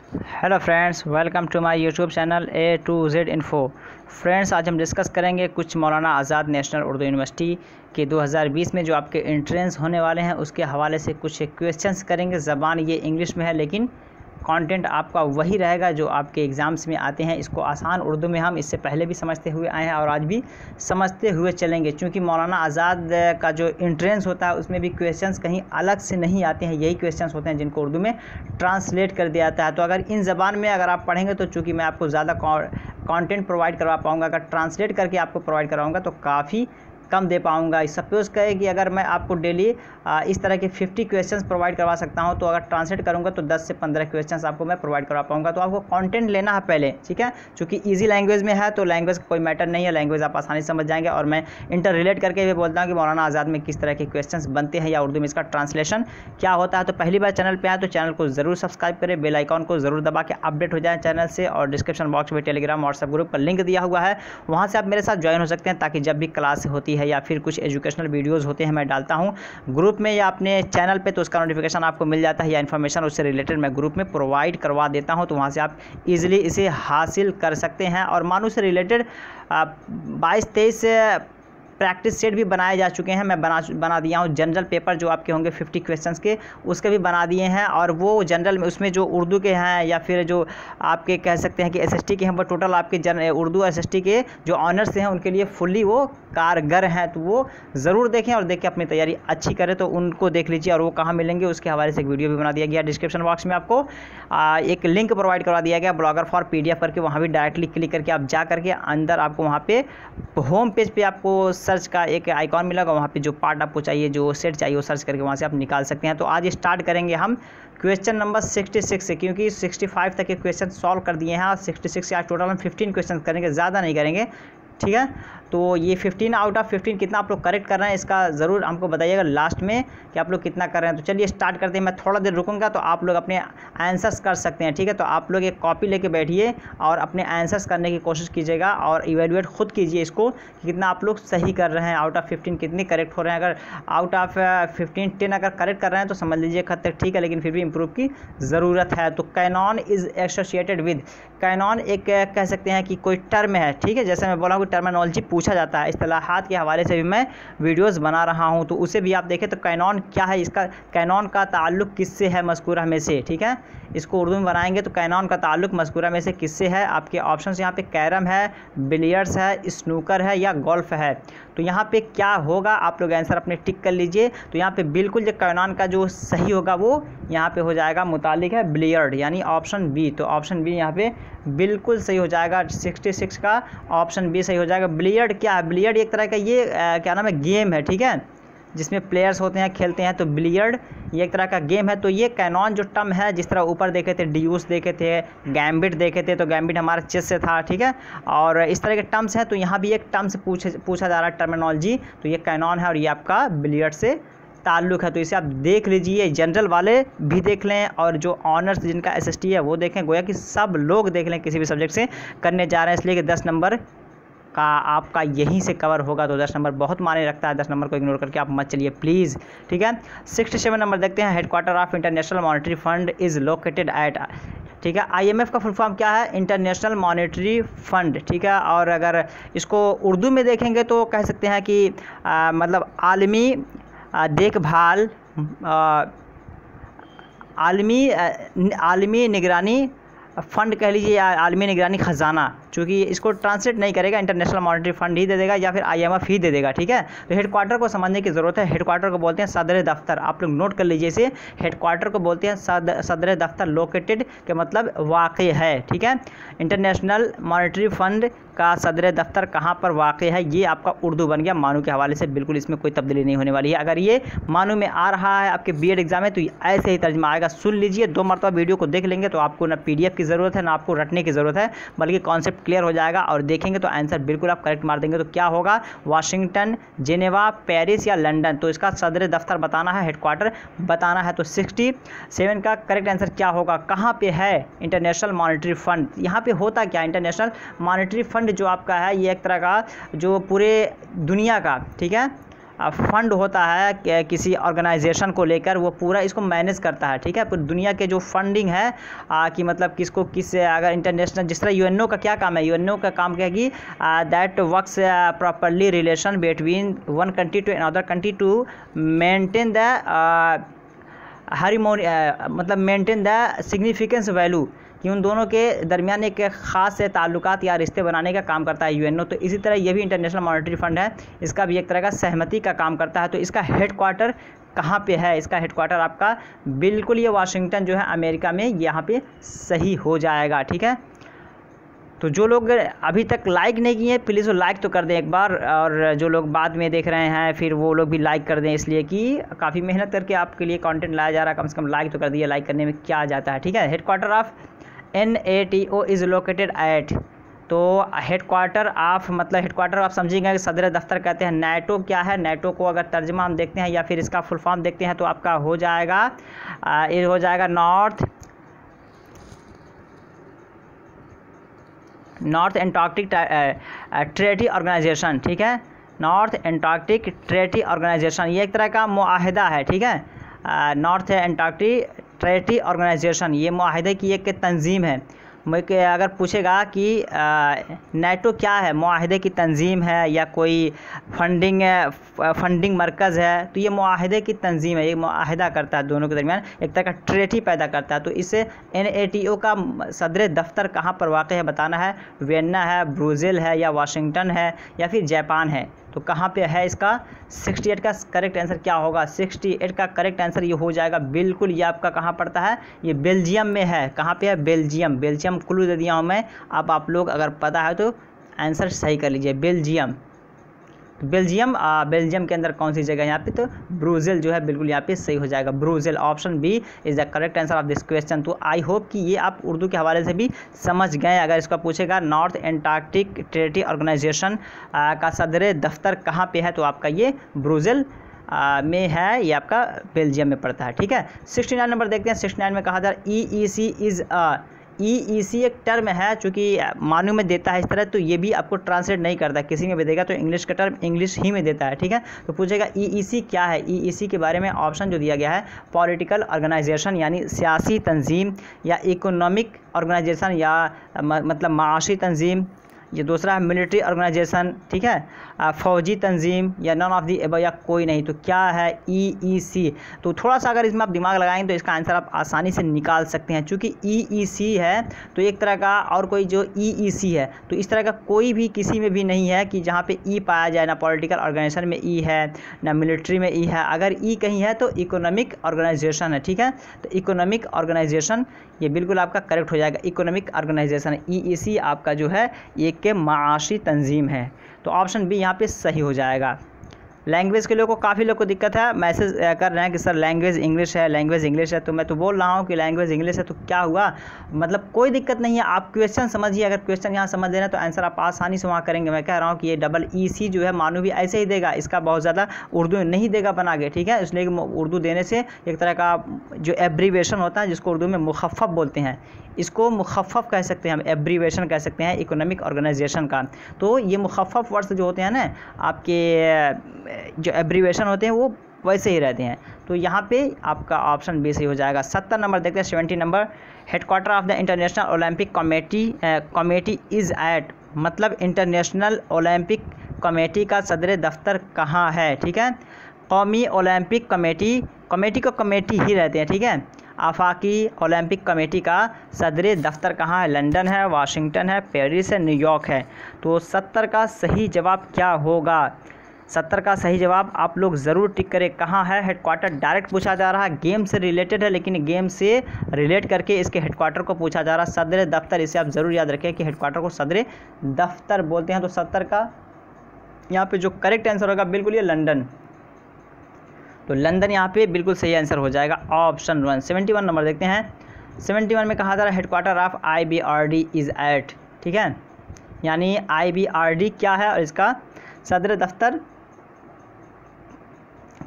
Hello friends, welcome to my YouTube channel A to Z info. Friends, आज हम discuss करेंगे कुछ मौलाना आज़ाद national Urdu university के 2020 में जो आपके एंट्रेंस होने वाले हैं उसके हवाले से कुछ क्वेश्चंस करेंगे। ज़बान ये इंग्लिश में है लेकिन कंटेंट आपका वही रहेगा जो आपके एग्ज़ाम्स में आते हैं। इसको आसान उर्दू में हम इससे पहले भी समझते हुए आए हैं और आज भी समझते हुए चलेंगे, क्योंकि मौलाना आज़ाद का जो एंट्रेंस होता है उसमें भी क्वेश्चंस कहीं अलग से नहीं आते हैं। यही क्वेश्चंस होते हैं जिनको उर्दू में ट्रांसलेट कर दिया जाता है। तो अगर इन ज़बान में अगर आप पढ़ेंगे तो चूँकि मैं आपको ज़्यादा कंटेंट प्रोवाइड करवा पाऊँगा, अगर ट्रांसलेट करके आपको प्रोवाइड कराऊँगा तो काफ़ी कम दे पाऊँगा। सपोज़ करें कि अगर मैं आपको डेली इस तरह के 50 क्वेश्चंस प्रोवाइड करवा सकता हूं, तो अगर ट्रांसलेट करूंगा तो 10 से 15 क्वेश्चंस आपको मैं प्रोवाइड करवा पाऊंगा। तो आपको कंटेंट लेना है पहले, ठीक है। क्योंकि इजी लैंग्वेज में है तो लैंग्वेज कोई मैटर नहीं है, लैंग्वेज आप आसानी से समझ जाएंगे। और मैं इंटर रिलेट करके भी बोलता हूँ कि मौलाना आज़ाद में किस तरह के क्वेश्चंस बनते हैं या उर्दू में इसका ट्रांसलेशन क्या होता है। तो पहली बार चैनल पर आए तो चैनल को ज़रूर सब्सक्राइब करें, बेल आइकॉन को ज़रूर दबा के अपडेट हो जाए चैनल से। और डिस्क्रिप्शन बॉक्स में टेलीग्राम व्हाट्सएप ग्रुप का लिंक दिया हुआ है, वहाँ से आप मेरे साथ ज्वाइन हो सकते हैं, ताकि जब भी क्लास होती है या फिर कुछ एजुकेशनल वीडियोज़ होते हैं मैं डालता हूँ ग्रुप में या अपने चैनल पे, तो उसका नोटिफिकेशन आपको मिल जाता है या इन्फॉर्मेशन उससे रिलेटेड मैं ग्रुप में प्रोवाइड करवा देता हूं। तो वहां से आप इजीली इसे हासिल कर सकते हैं। और मानू से रिलेटेड 22-23 प्रैक्टिस सेट भी बनाए जा चुके हैं, मैं बना दिया हूँ। जनरल पेपर जो आपके होंगे 50 क्वेश्चंस के, उसके भी बना दिए हैं। और वो जनरल में उसमें जो उर्दू के हैं या फिर जो आपके कह सकते हैं कि एसएसटी के हैं, वो टोटल आपके उर्दू एसएसटी के जो ऑनर्स हैं उनके लिए फुल्ली वो कारगर हैं। तो वो ज़रूर देखें और देख के अपनी तैयारी अच्छी करें। तो उनको देख लीजिए। और वो कहाँ मिलेंगे उसके हवाले से एक वीडियो भी बना दिया गया। डिस्क्रिप्शन बॉक्स में आपको एक लिंक प्रोवाइड करवा दिया गया ब्लॉगर फॉर PDF करके, वहाँ भी डायरेक्टली क्लिक करके आप जा करके अंदर आपको वहाँ पे होम पेज पे आपको सर्च का एक आइकॉन मिलेगा, वहाँ पे जो पार्ट आपको चाहिए, जो सेट चाहिए, वो सर्च करके वहाँ से आप निकाल सकते हैं। तो आज स्टार्ट करेंगे हम क्वेश्चन नंबर 66 से, क्योंकि 65 तक के क्वेश्चन सॉल्व कर दिए हैं और 66 से आज टोटल हम 15 क्वेश्चन करेंगे, ज़्यादा नहीं करेंगे, ठीक है। तो ये 15 आउट ऑफ 15 कितना आप लोग करेक्ट कर रहे हैं इसका ज़रूर हमको बताइएगा लास्ट में कि आप लोग कितना कर रहे हैं। तो चलिए स्टार्ट करते हैं। मैं थोड़ा देर रुकूंगा तो आप लोग अपने आंसर्स कर सकते हैं, ठीक है। तो आप लोग एक कॉपी लेके बैठिए और अपने आंसर्स करने की कोशिश कीजिएगा और इवेल्युएट खुद कीजिए इसको कि कितना आप लोग सही कर रहे हैं। आउट ऑफ 15 कितने करेक्ट हो रहे हैं। अगर आउट ऑफ 15 10 अगर करेक्ट कर रहे हैं तो समझ लीजिए खत तक ठीक है, लेकिन फिर भी इम्प्रूव की ज़रूरत है। तो Canon is associated with, Canon एक कह सकते हैं कि कोई टर्म है, ठीक है। जैसे मैं बोला हूँ टर्मिनोलॉजी पूछा जाता है, इस्तिलाहात के हवाले से भी मैं वीडियोस बना रहा हूँ, तो उसे भी आप देखें। तो कैनॉन क्या है, इसका कैनॉन का ताल्लुक़ किससे है, मज़कूरा में से, ठीक है। इसको उर्दू में बनाएंगे तो कैनॉन का ताल्लुक़ मज़कूरा में से किससे है। आपके ऑप्शंस यहाँ पे कैरम है, बिलियर्ड्स है, स्नूकर है या गोल्फ है। तो यहाँ पे क्या होगा, आप लोग आंसर अपने टिक कर लीजिए। तो यहाँ पे बिल्कुल जो कैनॉन का जो सही होगा वो यहाँ पे हो जाएगा, मुतालिक है बिलियर्ड, यानी ऑप्शन बी। तो ऑप्शन बी यहाँ पे बिल्कुल सही हो जाएगा। 66 का ऑप्शन बी सही हो जाएगा। बिलियर्ड क्या है, बिलियर्ड एक तरह का ये क्या नाम है, गेम है, ठीक है, जिसमें प्लेयर्स होते हैं, खेलते हैं। तो बिलियर्ड ये एक तरह का गेम है। तो ये कैनॉन जो टर्म है, जिस तरह ऊपर देखे थे ड्यूस देखे थे, गैम्बिट देखे थे, तो गैम्बिट हमारा चेस से था, ठीक है। और इस तरह के टर्म्स हैं। तो यहाँ भी एक टर्म से पूछा जा रहा है, टर्मिनोलॉजी। तो ये कैनॉन है और ये आपका बिलियर्ड से ताल्लुक़ है। तो इसे आप देख लीजिए, जनरल वाले भी देख लें और जो ऑनर्स जिनका SST है वो देखें, गोया कि सब लोग देख लें किसी भी सब्जेक्ट से करने जा रहे हैं, इसलिए कि 10 नंबर का आपका यहीं से कवर होगा। तो 10 नंबर बहुत मायने रखता है, 10 नंबर को इग्नोर करके आप मत चलिए प्लीज़, ठीक है। 67 नंबर देखते हैं। Headquarter of international monetary fund is located at, ठीक है। IMF का फुल फॉर्म क्या है, इंटरनेशनल मॉनेटरी फंड, ठीक है। और अगर इसको उर्दू में देखेंगे तो कह सकते हैं कि मतलब आलमी देखभाल, आलमी निगरानी फ़ंड कह लीजिए या आलमी निगरानी ख़जाना, चूँकि इसको ट्रांसलेट नहीं करेगा, इंटरनेशनल मॉनेटरी फंड ही दे देगा या फिर IMF ही दे देगा, ठीक है। तो हेडक्वार्टर को समझने की ज़रूरत है। हेडक्वार्टर को बोलते हैं सदर दफ्तर, आप लोग नोट कर लीजिए इसे। हेडक्वार्टर को बोलते हैं सदर दफ्तर, लोकेटेड के मतलब वाक़ई है, ठीक है। इंटरनेशनल मॉनेटरी फंड का सदर दफ्तर कहाँ पर वाक़ई है, ये आपका उर्दू बन गया मानू के हवाले से। बिल्कुल इसमें कोई तब्दीली नहीं होने वाली है। अगर ये मानू में आ रहा है आपके B.Ed एग्जाम में तो ऐसे ही तर्जमा आएगा। सुन लीजिए, 2 मरतबा वीडियो को देख लेंगे तो आपको ना PDF की ज़रूरत है ना आपको रटने की ज़रूरत है, बल्कि कॉन्सेप्ट क्लियर हो जाएगा। और देखेंगे तो आंसर बिल्कुल आप करेक्ट मार देंगे। तो क्या होगा, वाशिंगटन, जेनेवा, पेरिस या लंदन। तो इसका सदर दफ्तर बताना है, हेडक्वार्टर बताना है। तो 67 का करेक्ट आंसर क्या होगा, कहाँ पे है इंटरनेशनल मॉनेटरी फंड। यहाँ पे होता क्या, इंटरनेशनल मॉनेटरी फंड जो आपका है ये एक तरह का जो पूरे दुनिया का, ठीक है, फंड होता है किसी ऑर्गेनाइजेशन को लेकर, वो पूरा इसको मैनेज करता है, ठीक है। पूरी दुनिया के जो फंडिंग है कि मतलब किसको किस, अगर इंटरनेशनल, जिस तरह यूएनओ का क्या काम है, यूएनओ का काम क्या है कि that works properly relation between one country to another country to maintain the harmony, मतलब मेंटेन द सिग्निफिकेंस वैल्यू, कि उन दोनों के दरमियान एक ख़ास से ताल्लुकात या रिश्ते बनाने का काम करता है यूएनओ। तो इसी तरह ये भी इंटरनेशनल मॉनेटरी फंड है, इसका भी एक तरह का सहमति का काम करता है। तो इसका हेडक्वार्टर कहाँ पे है? इसका हेडक्वार्टर आपका बिल्कुल ये वाशिंगटन जो है अमेरिका में, यहाँ पे सही हो जाएगा, ठीक है। तो जो लोग अभी तक लाइक नहीं किए प्लीज़ वो लाइक तो कर दें एक बार, और जो लोग बाद में देख रहे हैं फिर वो लोग भी लाइक कर दें, इसलिए कि काफ़ी मेहनत करके आपके लिए कंटेंट लाया जा रहा है, कम से कम लाइक तो कर दिए, लाइक करने में क्या जाता है, ठीक है। Headquarter of NATO is located at, तो हेडक्वार्टर ऑफ, मतलब हेडक्वार्टर आप समझेंगे कि सदर दफ्तर कहते हैं। NATO क्या है? NATO को अगर तर्जमा हम देखते हैं या फिर इसका फुल फॉर्म देखते हैं तो आपका हो जाएगा, ये हो जाएगा नॉर्थ एंटार्कटिक ट्रेटी ऑर्गेनाइजेशन, ठीक है। नॉर्थ एंटार्कटिक ट्रेटी ऑर्गेनाइजेशन ये एक तरह का मुआहदा है, ठीक है। नॉर्थ एंटार्कटिक ट्रेटी ऑर्गेनाइजेशन ये मुआहदे की एक तंजीम है। अगर पूछेगा कि NATO क्या है, मुआहदे की तंजीम है या कोई फंडिंग मरकज़ है, तो ये मुआहदे की तंजीम है, ये मुआहदा करता है दोनों के दरमियान, एक तरह का ट्रेटी पैदा करता है। तो इससे NATO का सदर दफ्तर कहाँ पर वाक़ है बताना है, वियन्ना है, ब्रुसेल है, या वाशिंगटन है, या फिर जापान है। तो कहाँ पे है इसका 68 का करेक्ट आंसर क्या होगा? 68 का करेक्ट आंसर ये हो जाएगा बिल्कुल, ये आपका कहाँ पड़ता है? ये बेल्जियम में है। कहाँ पे है? बेल्जियम। बेल्जियम क्लू दे दिया हूँ मैं, अब आप लोग अगर पता है तो आंसर सही कर लीजिए। बेल्जियम, बेल्जियम के अंदर कौन सी जगह है यहाँ पे? तो ब्रुसेल जो है बिल्कुल यहाँ पे सही हो जाएगा। Brussels, option B is the correct answer of this question. तो आई होप कि ये आप उर्दू के हवाले से भी समझ गए। अगर इसका पूछेगा नॉर्थ एंटार्कटिक ट्रेटी ऑर्गेनाइजेशन का सदर दफ्तर कहाँ पे है, तो आपका ये ब्रुसेल में है, ये आपका बेल्जियम में पड़ता है, ठीक है। 69 नंबर देखते हैं। 69 में कहा जा रहा है EEC इज़ EEC एक टर्म है, चूँकि मानू में देता है इस तरह, तो ये भी आपको ट्रांसलेट नहीं करता, किसी में भी देगा तो इंग्लिश का टर्म इंग्लिश ही में देता है, ठीक है। तो पूछेगा EEC क्या है? EEC के बारे में ऑप्शन जो दिया गया है, पॉलिटिकल ऑर्गेनाइजेशन यानी सियासी तंजीम, या इकोनॉमिक ऑर्गेनाइजेशन या मतलब माशी तंजीम, ये दूसरा है मिलिट्री ऑर्गेनाइजेशन, ठीक है, फ़ौजी तंजीम, या नॉन ऑफ दी एबव, या कोई नहीं। तो क्या है? EEC। तो थोड़ा सा अगर इसमें आप दिमाग लगाएंगे तो इसका आंसर आप आसानी से निकाल सकते हैं, क्योंकि EEC है तो एक तरह का, और कोई जो EEC है तो इस तरह का कोई भी किसी में भी नहीं है कि जहाँ पे E पाया जाए, ना पॉलिटिकल ऑर्गेनाइजेशन में E है, ना मिलिट्री में E है। अगर E कहीं है तो इकोनॉमिक ऑर्गेनाइजेशन है, ठीक है। तो इकोनॉमिक ऑर्गेनाइजेशन ये बिल्कुल आपका करेक्ट हो जाएगा। इकोनॉमिक ऑर्गेनाइजेशन EEC आपका जो है एक के माशी तंजीम है। तो ऑप्शन बी यहाँ पे सही हो जाएगा। लैंग्वेज के लोगों को, काफ़ी लोग को दिक्कत है, मैसेज कर रहे हैं कि सर लैंग्वेज इंग्लिश है, लैंग्वेज इंग्लिश है। तो मैं तो बोल रहा हूँ कि लैंग्वेज इंग्लिश है, तो क्या हुआ, मतलब कोई दिक्कत नहीं है, आप क्वेश्चन समझिए। अगर क्वेश्चन यहाँ समझ लेना तो आंसर आप आसानी से वहाँ करेंगे। मैं कह रहा हूँ कि ये EEC जो है मानू भी ऐसे ही देगा, इसका बहुत ज़्यादा उर्दू नहीं देगा बना के, ठीक है। इसलिए उर्दू देने से एक तरह का जो एब्रीवेशन होता है, जिसको उर्दू में मुखफ़फ़ बोलते हैं, इसको मुखफ़फ़ कह सकते हैं हम, एब्रीवेशन कह सकते हैं इकोनॉमिक ऑर्गेनाइजेशन का। तो ये मुखफ़फ़ वर्ड्स जो होते हैं ना, आपके जो एब्रीवेशन होते हैं वो वैसे ही रहते हैं। तो यहाँ पे आपका ऑप्शन बी सही हो जाएगा। 70 नंबर देखते हैं। 70 number, headquarter of the international Olympic committee is at, मतलब इंटरनेशनल ओलंपिक कमेटी का सदर दफ्तर कहाँ है, ठीक है। कौमी ओलंपिक कमेटी को कमेटी ही रहते हैं, ठीक है। आफाकी ओलंपिक कमेटी का सदर दफ्तर कहाँ है? लंदन है, वाशिंगटन है, पेरिस है, न्यूयॉर्क है। तो 70 का सही जवाब क्या होगा? 70 का सही जवाब आप लोग ज़रूर टिक करें। कहाँ है हेडक्वार्टर? डायरेक्ट पूछा जा रहा है, गेम से रिलेटेड है, लेकिन गेम से रिलेट करके इसके हेडक्वार्टर को पूछा जा रहा है। सदर दफ्तर, इसे आप ज़रूर याद रखें कि हेडक्वार्टर को सदर दफ्तर बोलते हैं। तो 70 का यहाँ पे जो करेक्ट आंसर होगा बिल्कुल ये लंदन। तो लंदन यहाँ पे बिल्कुल सही आंसर हो जाएगा, ऑप्शन 1। 71 नंबर देखते हैं। 71 में कहा जा रहा है headquarter of IBRD is at, ठीक है। यानी IBRD क्या है और इसका सदर दफ्तर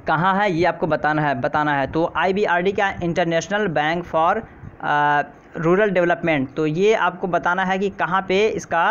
कहाँ है ये आपको बताना है। तो IBRD क्या? International bank for rural development. तो ये आपको बताना है कि कहाँ पे इसका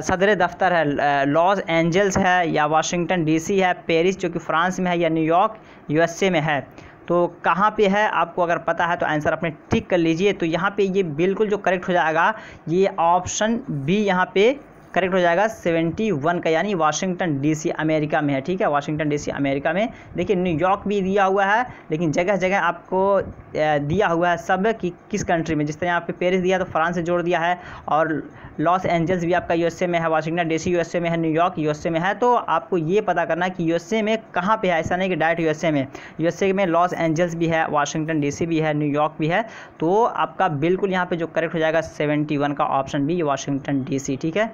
सदर दफ्तर है लॉस एंजल्स है या वाशिंगटन डीसी है, पेरिस जो कि फ्रांस में है, या न्यूयॉर्क यूएसए में है। तो कहाँ पे है आपको अगर पता है तो आंसर अपने टिक कर लीजिए। तो यहाँ पे ये बिल्कुल जो करेक्ट हो जाएगा ये ऑप्शन बी यहाँ पे करेक्ट हो जाएगा 71 का, यानी वाशिंगटन डीसी अमेरिका में है। ठीक है, वाशिंगटन डीसी अमेरिका में। देखिए न्यूयॉर्क भी दिया हुआ है, लेकिन जगह जगह आपको दिया हुआ है सब कि किस कंट्री में। जिस तरह यहाँ पे पेरिस दिया तो फ्रांस से जोड़ दिया है, और लॉस एंजल्स भी आपका यूएसए में है, वाशिंगटन डीसी यूएसए में है, न्यूयॉर्क यूएसए में है। तो आपको ये पता करना है कि यूएसए में कहाँ पे है, ऐसा नहीं कि डायरेक्ट यूएसए में। यूएसए में लॉस एंजल्स भी है, वाशिंगटन डीसी भी है, न्यूयॉर्क भी है। तो आपका बिल्कुल यहाँ पे जो करेक्ट हो जाएगा 71 का ऑप्शन बी, वाशिंगटन डीसी। ठीक है,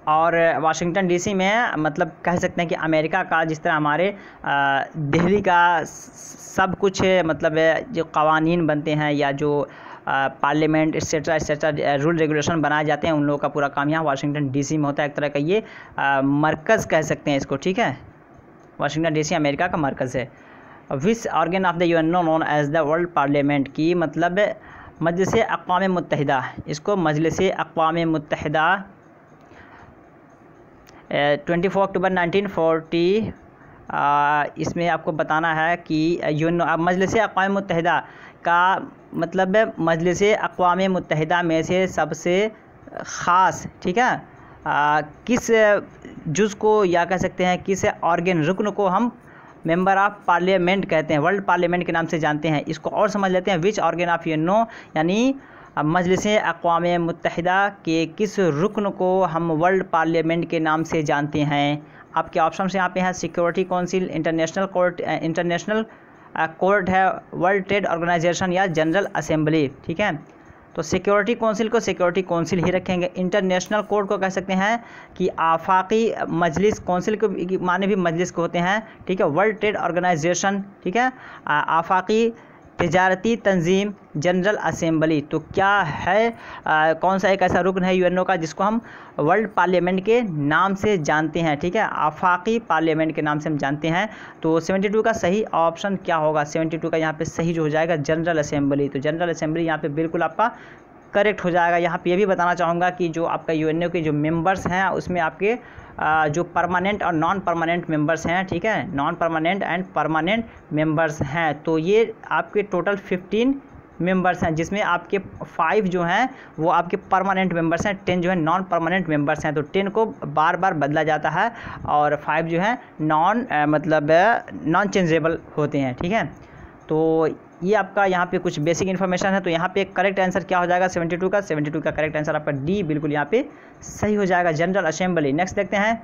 और वाशिंगटन डीसी में मतलब कह सकते हैं कि अमेरिका का, जिस तरह हमारे दिल्ली का सब कुछ मतलब जो कवानीन बनते हैं या जो पार्लियामेंट एक्सेट्रा रूल रेगुलेशन बनाए जाते हैं, उन लोगों का पूरा काम यहाँ वाशिंगटन डीसी में होता है। एक तरह का ये मरकज़ कह सकते हैं इसको। ठीक है, वाशिंगटन डीसी अमेरिका का मरकज़ है। Which organ of the UNO known as the world parliament की मतलब मजलिस अक़वाम मुत्तहिदा, इसको मजलिस अक़वाम मुत्तहिदा 24 अक्टूबर 1940 इसमें आपको बताना है कि यूएनओ मजलिस अक़वाम मुत्तहिदा का मतलब मजलिस अक़वाम मुत्तहिदा में से सबसे ख़ास, ठीक है, किस जुज़ को या कह सकते हैं किस ऑर्गन रुकन को हम मेंबर ऑफ पार्लियामेंट कहते हैं, वर्ल्ड पार्लियामेंट के नाम से जानते हैं। इसको और समझ लेते हैं। विच ऑर्गन ऑफ यूएनओ यानी मजलिस अक़वाम मुत्तहिदा के किस रुकन को हम वर्ल्ड पार्लियामेंट के नाम से जानते हैं। आपके ऑप्शन यहाँ पे हैं सिक्योरिटी काउंसिल, इंटरनेशनल कोर्ट है, वर्ल्ड ट्रेड ऑर्गेनाइजेशन या जनरल असेंबली। ठीक है, तो सिक्योरिटी काउंसिल को सिक्योरिटी काउंसिल ही रखेंगे। इंटरनेशनल कोर्ट को कह सकते हैं कि आफाकी मजलिस, काउंसिल को माने भी मजलिस को होते हैं। ठीक है, वर्ल्ड ट्रेड ऑर्गेनाइजेशन, ठीक है, आफाकी तिजारती तंजीम, जनरल असेंबली। तो क्या है कौन सा एक ऐसा रुकन है यूएनओ का जिसको हम वर्ल्ड पार्लियामेंट के नाम से जानते हैं। ठीक है, आफाकी पार्लियामेंट के नाम से हम जानते हैं। तो 72 का सही ऑप्शन क्या होगा? 72 का यहाँ पे सही जो हो जाएगा जनरल असेंबली। तो जनरल असेंबली यहाँ पे बिल्कुल आपका करेक्ट हो जाएगा। यहाँ पे ये भी बताना चाहूँगा कि जो आपका यूएनओ के जो मेंबर्स हैं उसमें आपके जो परमानेंट और नॉन परमानेंट मेंबर्स हैं, ठीक है, non permanent and permanent members हैं। तो ये आपके टोटल 15 मेंबर्स हैं, जिसमें आपके 5 जो हैं वो आपके परमानेंट मेंबर्स हैं, 10 जो है नॉन परमानेंट मेंबर्स हैं। तो 10 को बार बार बदला जाता है और 5 जो है नॉन चेंजेबल होते हैं। ठीक है, तो ये आपका यहाँ पे कुछ बेसिक इन्फॉर्मेशन है। तो यहाँ पे करेक्ट आंसर क्या हो जाएगा 72 का? 72 का करेक्ट आंसर आपका डी बिल्कुल यहाँ पे सही हो जाएगा, जनरल असेंबली। नेक्स्ट देखते हैं,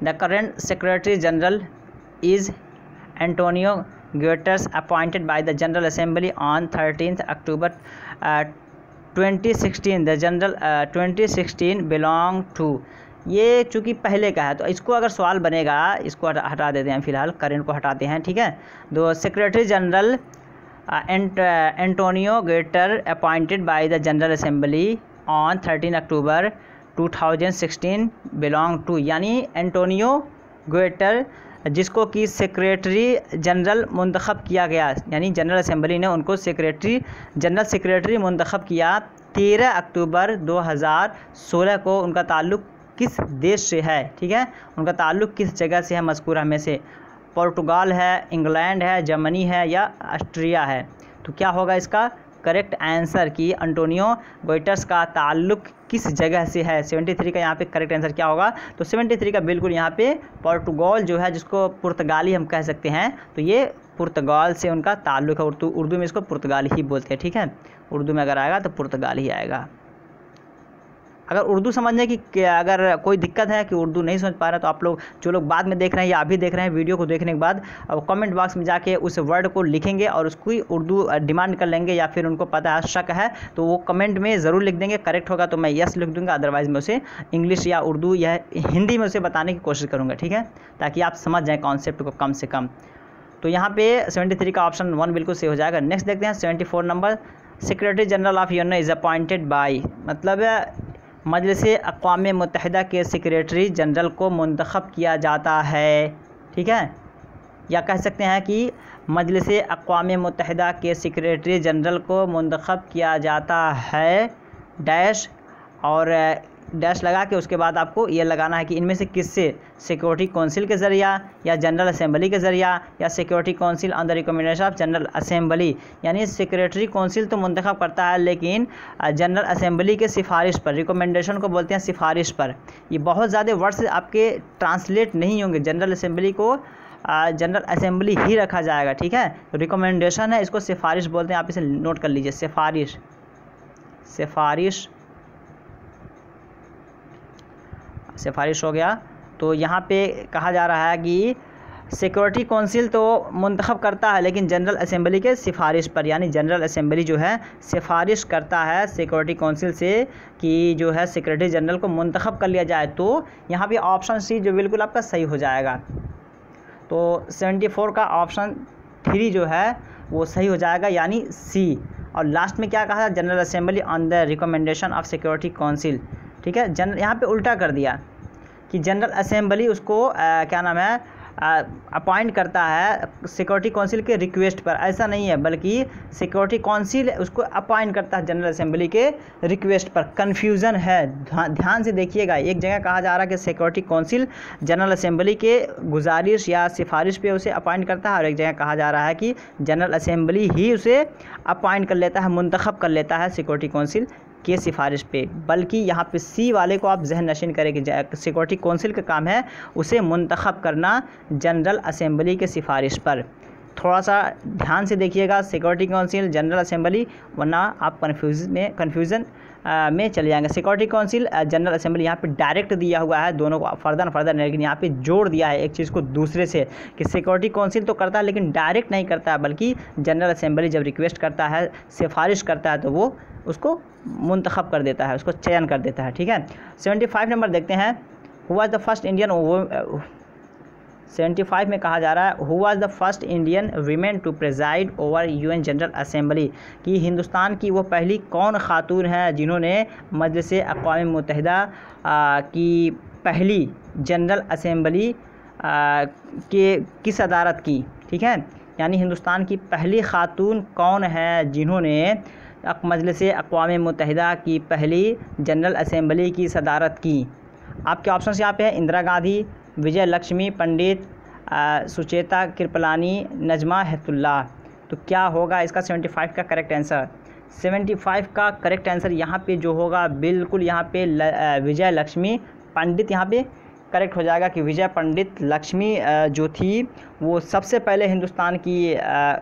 the current secretary general is Antonio Guterres appointed by the general assembly on 13 October 2016। The general 2016 belong to, ये चूँकि पहले का है तो इसको अगर सवाल बनेगा इसको हटा देते हैं, फिलहाल करेंट को हटाते हैं। ठीक है, तो secretary general Antonio Guterres appointed by the general assembly on 13 October 2016 belong to, यानी एंटोनियो गुटेरेस जिसको कि सेक्रेटरी जनरल मुंतखब किया गया, यानी जनरल असेंबली ने उनको जनरल सेक्रेटरी मुंतखब किया 13 अक्टूबर 2016 को। उनका ताल्लुक़ किस देश से है? ठीक है, उनका ताल्लुक़ किस जगह से है मज़कूरा में से? पोर्तुगाल है, इंग्लैंड है, जर्मनी है या ऑस्ट्रिया है? तो क्या होगा इसका करेक्ट आंसर कि एंटोनियो गुटेरेस का ताल्लुक़ किस जगह से है? 73 का यहाँ पे करेक्ट आंसर क्या होगा? तो 73 का बिल्कुल यहाँ पे पोर्तुगाल जो है, जिसको पुर्तगाली हम कह सकते हैं, तो ये पुर्तगाल से उनका ताल्लुक़ है। उर्दू में इसको पुर्तगाली ही बोलते हैं। ठीक है, उर्दू में अगर आएगा तो पुर्तगाली ही आएगा। अगर उर्दू समझने की अगर कोई दिक्कत है कि उर्दू नहीं समझ पा रहा, तो आप लोग जो लोग बाद में देख रहे हैं या अभी देख रहे हैं वीडियो को देखने के बाद, अब कमेंट बॉक्स में जाके उस वर्ड को लिखेंगे और उसको उर्दू डिमांड कर लेंगे, या फिर उनको पता है शक है तो वो कमेंट में ज़रूर लिख देंगे। करेक्ट होगा तो मैं यस लिख दूंगा, अदरवाइज़ मैं उसे इंग्लिश या उर्दू या हिंदी में उसे बताने की कोशिश करूँगा। ठीक है, ताकि आप समझ जाएँ कॉन्सेप्ट को कम से कम। तो यहाँ पे 73 का ऑप्शन 1 बिल्कुल सही हो जाएगा। नेक्स्ट देखते हैं 74 number, secretary general of UNO is appointed by, मतलब मजलिस अक़वाम मुत्तहिदा के सेक्रेटरी जनरल को मुंतखब किया जाता है। ठीक है, या कह सकते हैं कि मजलिस अक़वाम मुत्तहिदा के सेक्रेटरी जनरल को मुंतखब किया जाता है डैश, और डैश लगा के उसके बाद आपको ये लगाना है कि इनमें से किससे, सिक्योरिटी काउंसिल के ज़रिया या जनरल असेंबली के ज़रिया या security council on the recommendation of general assembly. यानी सेक्रेटरी काउंसिल तो मुंतखब करता है लेकिन जनरल असेंबली के सिफारिश पर, रिकमेंडेशन को बोलते हैं सिफारिश पर। ये बहुत ज़्यादा वर्ड्स आपके ट्रांसलेट नहीं होंगे, जनरल असेंबली को जनरल असेंबली ही रखा जाएगा, ठीक है। रिकमेंडेशन है, इसको सिफारिश बोलते हैं, आप इसे नोट कर लीजिए, सिफारिश, सिफारिश, सिफारिश हो गया। तो यहाँ पे कहा जा रहा है कि सिक्योरिटी काउंसिल तो मुंतखब करता है लेकिन जनरल असेंबली के सिफारिश पर, यानी जनरल असेंबली जो है सिफारिश करता है सिक्योरिटी काउंसिल से कि जो है सेक्रेटरी जनरल को मुंतखब कर लिया जाए। तो यहाँ पे ऑप्शन सी जो बिल्कुल आपका सही हो जाएगा। तो 74 का ऑप्शन 3 जो है वो सही हो जाएगा, यानी सी। और लास्ट में क्या कहा, general assembly on the recommendation of security council, ठीक है। यहाँ पे उल्टा कर दिया कि जनरल असेंबली उसको क्या नाम है अपॉइंट करता है सिक्योरिटी काउंसिल के रिक्वेस्ट पर। ऐसा नहीं है, बल्कि सिक्योरिटी काउंसिल उसको अपॉइंट करता है जनरल असेंबली के रिक्वेस्ट पर। कन्फ्यूज़न है, ध्यान से देखिएगा। एक जगह कहा जा रहा है कि सिक्योरिटी काउंसिल जनरल असेंबली के गुजारिश या सिफारिश पे उसे अपॉइंट करता है, और एक जगह कहा जा रहा है कि जनरल असेंबली ही उसे अपॉइंट कर लेता है, मुंतखब कर लेता है सिक्योरिटी काउंसिल के सिफारिश पे। बल्कि यहाँ पे सी वाले को आप जहन नशीन करें कि सिक्योरिटी काउंसिल का काम है उसे मुंतखब करना जनरल असेंबली के सिफारिश पर। थोड़ा सा ध्यान से देखिएगा, सिक्योरिटी काउंसिल, जनरल असेंबली, वरना आप कन्फ्यूज़न में चले जाएंगे। सिक्योरिटी काउंसिल, जनरल असेंबली, यहाँ पे डायरेक्ट दिया हुआ है दोनों को फर्दर, लेकिन यहाँ पे जोड़ दिया है एक चीज़ को दूसरे से कि सिक्योरिटी काउंसिल तो करता है लेकिन डायरेक्ट नहीं करता है, बल्कि जनरल असेंबली जब रिक्वेस्ट करता है, सिफारिश करता है, तो वो उसको मुंतखब कर देता है, उसको चयन कर देता है, ठीक है। 75 नंबर देखते हैं। Who was the first Indian 75 में कहा जा रहा है who was the first Indian women to preside over UN general assembly, कि हिंदुस्तान की वो पहली कौन खातून है जिन्होंने मजलिस अक़वाम मुत्तहिदा की पहली जनरल असेंबली की सदारत की, ठीक है। यानी हिंदुस्तान की पहली खातून कौन है जिन्होंने मजलिस अक़वाम मुत्तहिदा की पहली जनरल असेंबली की सदारत की। आपके ऑप्शन यहाँ पे है इंदिरा गांधी, विजय लक्ष्मी पंडित, सुचेता कृपलानी, नजमा हेपतुल्लाह। तो क्या होगा इसका 75 का करेक्ट आंसर? 75 का करेक्ट आंसर यहाँ पे जो होगा बिल्कुल यहाँ पे विजय लक्ष्मी पंडित यहाँ पे करेक्ट हो जाएगा कि विजय पंडित लक्ष्मी जो थी वो सबसे पहले हिंदुस्तान की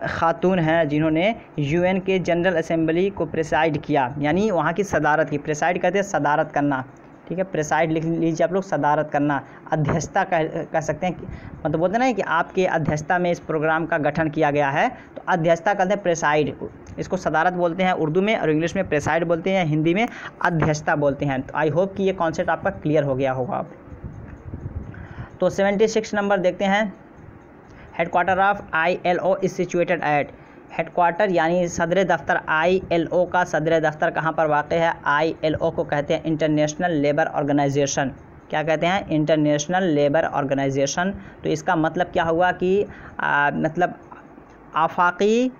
खातून हैं जिन्होंने यूएन के जनरल असेंबली को प्रेसाइड किया, यानी वहाँ की सदारत की। प्रेसाइड कहते हैं सदारत करना, ठीक है। प्रेसाइड लिख लीजिए आप लोग, सदारत करना, अध्यक्षता कह सकते हैं, मतलब बोलते हैं ना कि आपके अध्यक्षता में इस प्रोग्राम का गठन किया गया है, तो अध्यक्षता कहते हैं प्रेसाइड, इसको सदारत बोलते हैं उर्दू में, और इंग्लिश में प्रेसाइड बोलते हैं, हिंदी में अध्यक्षता बोलते हैं। तो आई होप कि ये कॉन्सेप्ट आपका क्लियर हो गया होगा। तो 76 नंबर देखते हैं। Headquarter of ILO is situated at, headquarter यानी सदर दफ्तर ILO का सदर दफ्तर कहाँ पर वाक़ है? ILO को कहते हैं इंटरनेशनल लेबर ऑर्गेनाइजेशन। क्या कहते हैं? International labour organisation. तो इसका मतलब क्या हुआ कि मतलब आफाकी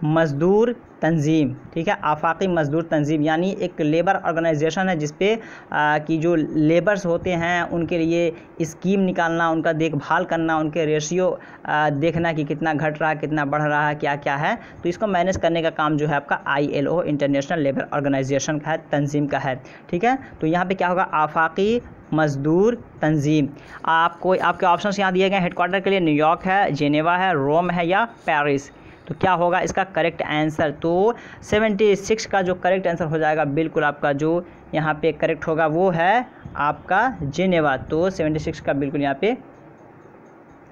मज़दूर तंजीम, ठीक है। आफाकी मज़दूर तंजीम यानी एक लेबर ऑर्गेनाइजेशन है जिसपे कि जो लेबर्स होते हैं उनके लिए स्कीम निकालना, उनका देखभाल करना, उनके रेशियो देखना कि कितना घट रहा है, कितना बढ़ रहा है, क्या क्या है। तो इसको मैनेज करने का काम जो है आपका ILO इंटरनेशनल लेबर ऑर्गेनाइजेशन का है, तंजीम का है, ठीक है। तो यहाँ पे क्या होगा? आफाकी मज़दूर तंजीम। आपको आपके ऑप्शन यहाँ दिए गए हेडक्वार्टर के लिए न्यूयॉर्क है, जेनेवा है, रोम है या पेरिस। तो क्या होगा इसका करेक्ट आंसर? तो 76 का जो करेक्ट आंसर हो जाएगा बिल्कुल आपका जो यहाँ पे करेक्ट होगा वो है आपका जेनेवा। तो 76 का बिल्कुल यहाँ पे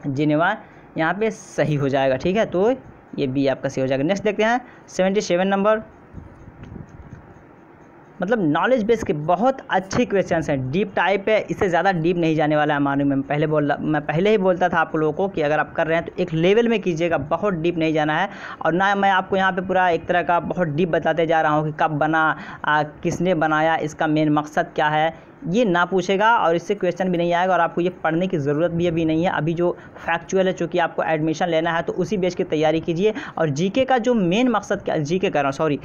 जेनेवा यहाँ पे सही हो जाएगा, ठीक है। तो ये बी आपका सही हो जाएगा। नेक्स्ट देखते हैं 77 नंबर। मतलब नॉलेज बेस के बहुत अच्छे क्वेश्चंस हैं, डीप टाइप है, इससे ज़्यादा डीप नहीं जाने वाला है। मालूम है, मैं पहले ही बोलता था आप लोगों को कि अगर आप कर रहे हैं तो एक लेवल में कीजिएगा, बहुत डीप नहीं जाना है। और ना मैं आपको यहाँ पे पूरा एक तरह का बहुत डीप बताते जा रहा हूँ कि कब बना, किसने बनाया, इसका मेन मकसद क्या है, ये ना पूछेगा और इससे क्वेश्चन भी नहीं आएगा और आपको ये पढ़ने की ज़रूरत भी अभी नहीं है। अभी जो फैक्चुअल है, चूँकि आपको एडमिशन लेना है तो उसी बेस की तैयारी कीजिए। और जीके का जो मेन मकसद क्या, जीके कर रहा हूँ सॉरी,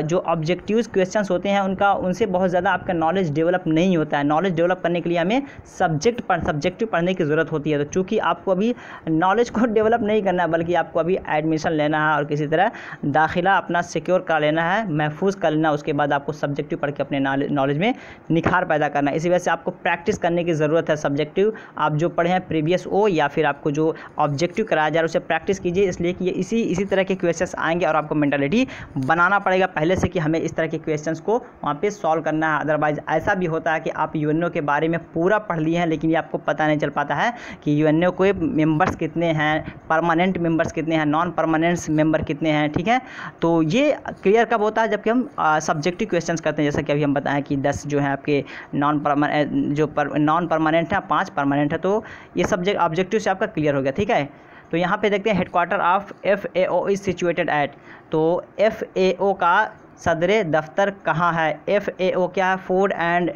जो ऑब्जेक्टिव्स क्वेश्चंस होते हैं उनसे बहुत ज़्यादा आपका नॉलेज डेवलप नहीं होता है। नॉलेज डेवलप करने के लिए हमें सब्जेक्टिव पढ़ने की ज़रूरत होती है। तो चूँकि आपको अभी नॉलेज को डेवलप नहीं करना है, बल्कि आपको अभी एडमिशन लेना है और किसी तरह दाखिला अपना सिक्योर कर लेना है, महफूज कर लेना, उसके बाद आपको सब्जेक्टिव पढ़ के अपने नॉलेज में निखार पैदा करना है। इसी वजह से आपको प्रैक्टिस करने की ज़रूरत है। सब्जेक्टिव आप जो पढ़े हैं प्रीवियस ओ या फिर आपको जो ऑब्जेक्टिव कराया जा रहा है उसे प्रैक्टिस कीजिए, इसलिए कि ये इसी तरह के क्वेश्चंस आएंगे और आपको मेंटालिटी बनाना पड़ेगा पहले से कि हमें इस तरह के क्वेश्चंस को वहाँ पे सॉल्व करना है। अदरवाइज ऐसा भी होता है कि आप यूएनओ के बारे में पूरा पढ़ लिए हैं लेकिन ये आपको पता नहीं चल पाता है कि यूएनओ के मेंबर्स कितने हैं, परमानेंट मेंबर्स कितने हैं, नॉन परमानेंट मेंबर कितने हैं। ठीक है, तो ये क्लियर कब होता है, जबकि हम सब्जेक्टिव क्वेश्चंस करते हैं। जैसा कि अभी हम बताएं कि 10 जो है आपके नॉन परमानेंट है, 5 परमानेंट है, तो ये सब्जेक्ट ऑब्जेक्टिव से आपका क्लियर हो गया। ठीक है, तो यहाँ पे देखते हैं headquarter of FAO is situated at, तो FAO का सदर दफ्तर कहाँ है। FAO क्या है, फूड एंड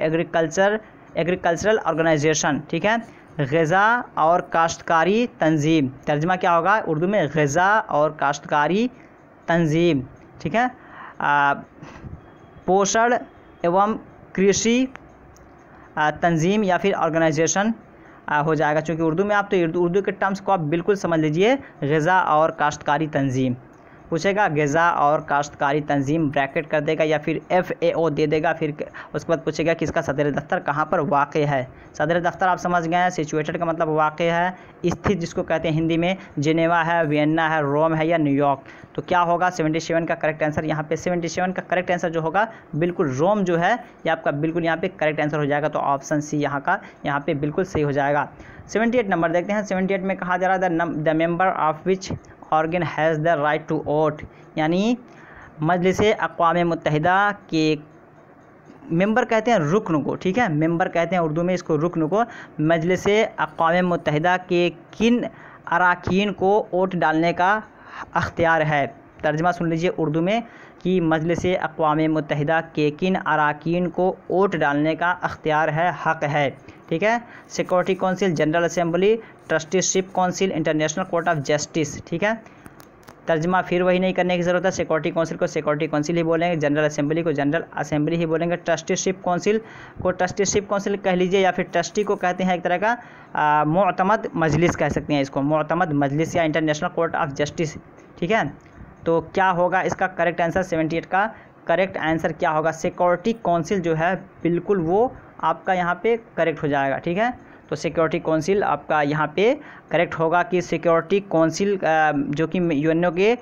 एग्रीकल्चरल ऑर्गेनाइजेशन। ठीक है, ग़िज़ा और काश्तकारी तंजीम, तर्जमा क्या होगा उर्दू में, ग़िज़ा और काश्तकारी तंजीम। ठीक है, पोषण एवं कृषि तंजीम या फिर ऑर्गेनाइजेशन हो जाएगा, क्योंकि उर्दू में आप तो उर्दू के टर्म्स को आप बिल्कुल समझ लीजिए। ग़िज़ा और काश्तकारी तंजीम पूछेगा, ग़िज़ा और काश्तकारी तंजीम ब्रैकेट कर देगा या फिर FAO दे देगा, फिर उसके बाद पूछेगा कि इसका सदर दफ्तर कहाँ पर वाक़ है। सदर दफ्तर आप समझ गए हैं, सिचुएटेड का मतलब वाक़ है, स्थित जिसको कहते हैं हिंदी में, जिनेवा है, वियन्ना है, रोम है या न्यूयॉर्क। तो क्या होगा 77 का करेक्ट आंसर, यहाँ पे 77 का करेक्ट आंसर जो होगा बिल्कुल रोम जो है ये आपका बिल्कुल यहाँ पे करेक्ट आंसर हो जाएगा। तो ऑप्शन सी यहाँ पे बिल्कुल सही हो जाएगा। 78 नंबर देखते हैं। 78 में कहा जा रहा है the member of which organ has the right to vote, यानी मजलिस अक़वाम मुत्तहिदा के मेंबर कहते हैं रुकन को। ठीक है, मेंबर कहते हैं उर्दू में इसको रुकन को। मजलिस अक़वाम मुत्तहिदा के किन अरकान को वोट डालने का अख्तियार है। तर्जमा सुन लीजिए उर्दू में कि मजलिस अक़वाम मुत्तहिदा के किन अरकान को वोट डालने का अख्तियार है, हक़ है। ठीक है, security council, general assembly, trusteeship council, international court of justice. ठीक है, तर्जमा फिर वही नहीं करने की ज़रूरत है। सिक्योरिटी काउंसिल को सिक्योरिटी काउंसिल ही बोलेंगे, जनरल असेंबली को जनरल असेंबली ही बोलेंगे, ट्रस्टीशिप काउंसिल को ट्रस्टीशिप काउंसिल कह लीजिए या फिर ट्रस्टी को कहते हैं एक तरह का मुअतमद मजलिस कह सकते हैं इसको, मुअतमद मजलिस या इंटरनेशनल कोर्ट ऑफ जस्टिस। ठीक है, तो क्या होगा इसका करेक्ट आंसर, 78 का करेक्ट आंसर क्या होगा, सिक्योरिटी काउंसिल जो है बिल्कुल वो आपका यहाँ पे करेक्ट हो जाएगा। ठीक है, तो सिक्योरिटी काउंसिल आपका यहाँ पे करेक्ट होगा कि सिक्योरिटी काउंसिल जो कि यूएनओ के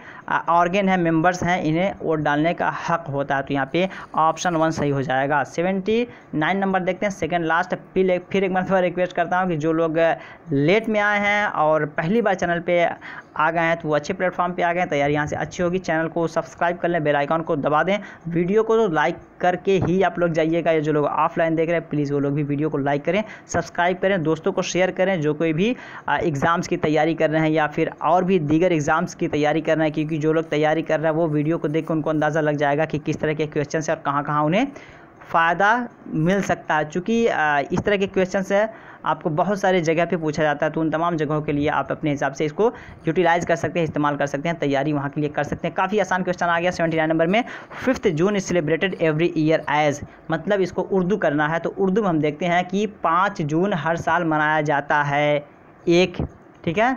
ऑर्गन हैं, मेंबर्स हैं, इन्हें वोट डालने का हक होता है। तो यहाँ पे ऑप्शन 1 सही हो जाएगा। 79 नंबर देखते हैं, सेकंड लास्ट। फिर एक बार रिक्वेस्ट करता हूँ कि जो लोग लेट में आए हैं और पहली बार चैनल पे आ गए हैं तो वो अच्छे प्लेटफॉर्म पे आ गए हैं, तैयारी यहाँ से अच्छी होगी। चैनल को सब्सक्राइब कर लें, बेल आइकन को दबा दें, वीडियो को तो लाइक करके ही आप लोग जाइएगा। ये जो लोग ऑफलाइन देख रहे हैं प्लीज़ वो लोग भी वीडियो को लाइक करें, सब्सक्राइब करें, दोस्तों को शेयर करें जो कोई भी एग्ज़ाम्स की तैयारी कर रहे हैं या फिर और भी दीगर एग्ज़ाम्स की तैयारी कर रहे हैं, क्योंकि जो लोग तैयारी कर रहे हैं वो वीडियो को देख कर उनको अंदाज़ा लग जाएगा कि किस तरह के क्वेश्चन है और कहाँ कहाँ उन्हें फ़ायदा मिल सकता है। चूँकि इस तरह के क्वेश्चन है आपको बहुत सारी जगह पे पूछा जाता है, तो उन तमाम जगहों के लिए आप अपने हिसाब से इसको यूटिलाइज़ कर सकते हैं, इस्तेमाल कर सकते हैं, तैयारी वहाँ के लिए कर सकते हैं। काफ़ी आसान क्वेश्चन आ गया 79 नंबर में। 5 June is celebrated every year as, मतलब इसको उर्दू करना है तो उर्दू में हम देखते हैं कि 5 जून हर साल मनाया जाता है एक। ठीक है,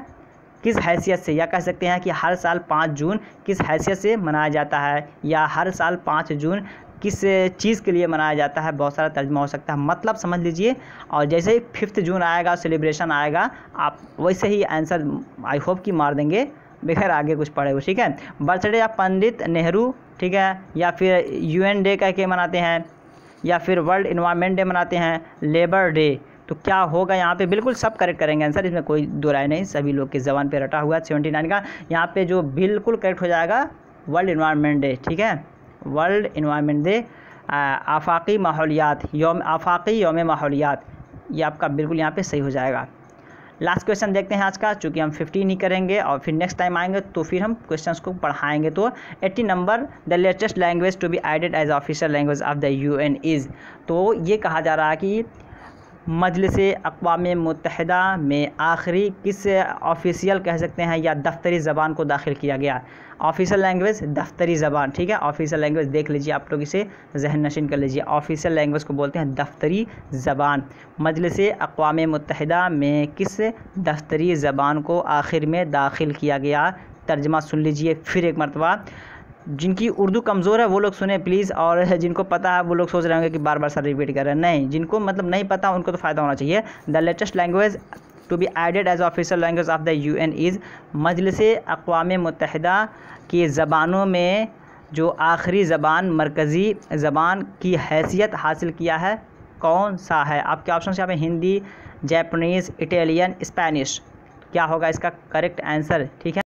किस हैसियत से, या कह सकते हैं कि हर साल 5 जून किस हैसियत से मनाया जाता है, या हर साल 5 जून किस चीज़ के लिए मनाया जाता है। बहुत सारा तर्जुमा हो सकता है, मतलब समझ लीजिए। और जैसे ही 5 जून आएगा, सेलिब्रेशन आएगा, आप वैसे ही आंसर आई होप कि मार देंगे बगैर आगे कुछ पढ़े हुए। ठीक है, बर्थडे ऑफ पंडित नेहरू, ठीक है, या फिर UN डे कह के मनाते हैं, या फिर वर्ल्ड इन्वायरमेंट डे मनाते हैं, लेबर डे। तो क्या होगा यहाँ पे, बिल्कुल सब करेक्ट करेंगे आंसर, इसमें कोई दो राय नहीं, सभी लोग के ज़बान पे रटा हुआ है। 79 का यहाँ पे जो बिल्कुल करेक्ट हो जाएगा वर्ल्ड इन्वायरमेंट डे। ठीक है, वर्ल्ड इन्वायरमेंट डे, आफाकी माहौलियात, आफाकी यौम माहौलियात, ये आपका बिल्कुल यहाँ पे सही हो जाएगा। लास्ट क्वेश्चन देखते हैं आज का, चूँकि हम 15 ही करेंगे और फिर नेक्स्ट टाइम आएंगे तो फिर हम क्वेश्चंस को पढ़ाएंगे। तो 80 number, the latest language to be added as official language of the UN is. तो ये कहा जा रहा है कि मजलिस अक़वाम मुत्तहिदा में आखिरी किस ऑफिशियल कह सकते हैं या दफ्तरी ज़बान को दाखिल किया गया। ऑफिशियल लैंग्वेज दफ्तरी ज़बान, ठीक है। ऑफिशियल लैंग्वेज देख लीजिए, आप लोग इसे जहन नशीन कर लीजिए। ऑफिशियल लैंग्वेज को बोलते हैं दफ्तरी ज़बान। मजलिस अक़वाम मुत्तहिदा में किस दफ्तरी ज़बान को आखिर में दाखिल किया गया। तर्जमा सुन लीजिए फिर एक मरतबा। जिनकी उर्दू कमज़ोर है वो लोग सुने प्लीज़, और जिनको पता है वो लोग सोच रहे होंगे कि बार बार सर रिपीट कर रहे हैं। नहीं, जिनको मतलब नहीं पता उनको तो फ़ायदा होना चाहिए। The latest language to be added as official language of the UN is. मजलिस अक़वाम मुत्तहिदा की ज़बानों में जो आखिरी ज़बान मरकज़ी ज़बान की हैसियत हासिल किया है कौन सा है। आपके ऑप्शन यहाँ पे हिंदी, जापानीज़, इटालियन, स्पेनिश। क्या होगा इसका करेक्ट आंसर, ठीक है।